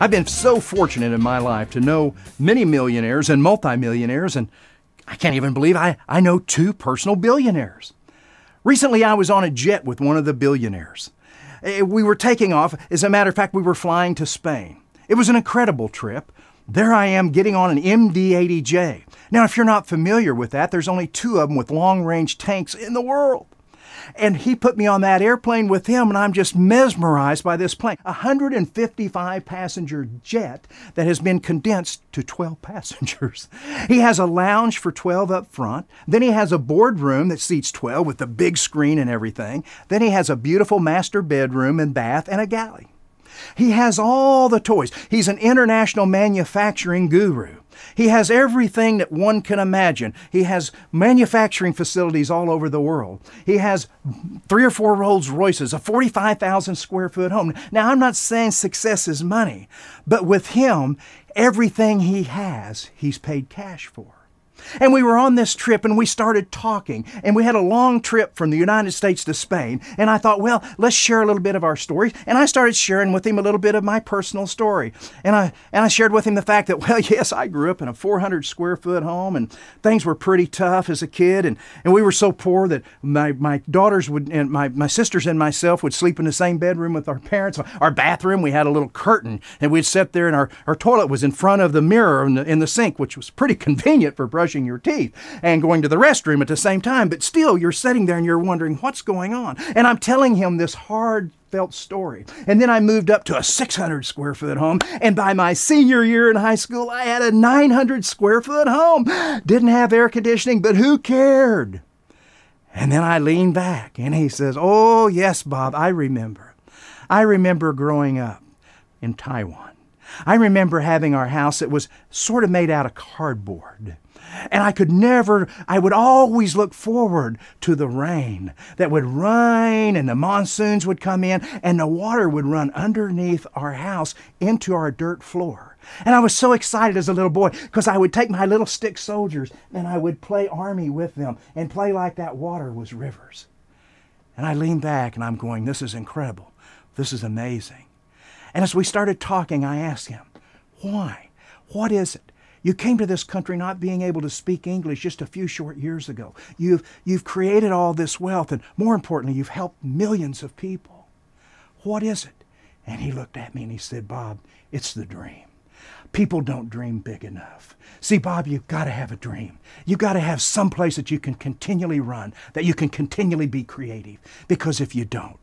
I've been so fortunate in my life to know many millionaires and multimillionaires, and I can't even believe I know two personal billionaires. Recently, I was on a jet with one of the billionaires. We were taking off. As a matter of fact, we were flying to Spain. It was an incredible trip. There I am getting on an MD-80J. Now, if you're not familiar with that, there's only two of them with long-range tanks in the world. And he put me on that airplane with him, and I'm just mesmerized by this plane. A 155-passenger jet that has been condensed to 12 passengers. He has a lounge for 12 up front. Then he has a boardroom that seats 12 with the big screen and everything. Then he has a beautiful master bedroom and bath and a galley. He has all the toys. He's an international manufacturing guru. He has everything that one can imagine. He has manufacturing facilities all over the world. He has 3 or 4 Rolls Royces, a 45,000 square foot home. Now, I'm not saying success is money, but with him, everything he has, he's paid cash for. And we were on this trip and we started talking, and we had a long trip from the United States to Spain, and I thought, well, let's share a little bit of our stories. And I started sharing with him a little bit of my personal story. And I shared with him the fact that, well, yes, I grew up in a 400 square foot home, and things were pretty tough as a kid, and we were so poor that my daughters would, and my sisters and myself would sleep in the same bedroom with our parents. Our bathroom, we had a little curtain, and we'd sit there, and our toilet was in front of the mirror in the sink, which was pretty convenient for brushing your teeth and going to the restroom at the same time. But still, you're sitting there and you're wondering what's going on. And I'm telling him this heartfelt story. And then I moved up to a 600 square foot home. And by my senior year in high school, I had a 900 square foot home. Didn't have air conditioning, but who cared? And then I leaned back and he says, "Oh, yes, Bob, I remember. I remember growing up in Taiwan. I remember having our house that was sort of made out of cardboard. And I would always look forward to the rain that would rain and the monsoons would come in and the water would run underneath our house into our dirt floor. And I was so excited as a little boy because I would take my little stick soldiers and I would play army with them and play like that water was rivers." And I leaned back and I'm going, this is incredible. This is amazing. And as we started talking, I asked him, why? What is it? You came to this country not being able to speak English just a few short years ago. You've created all this wealth, and more importantly, you've helped millions of people. What is it? And he looked at me and he said, "Bob, it's the dream. People don't dream big enough. See, Bob, you've got to have a dream. You've got to have some place that you can continually run, that you can continually be creative. Because if you don't,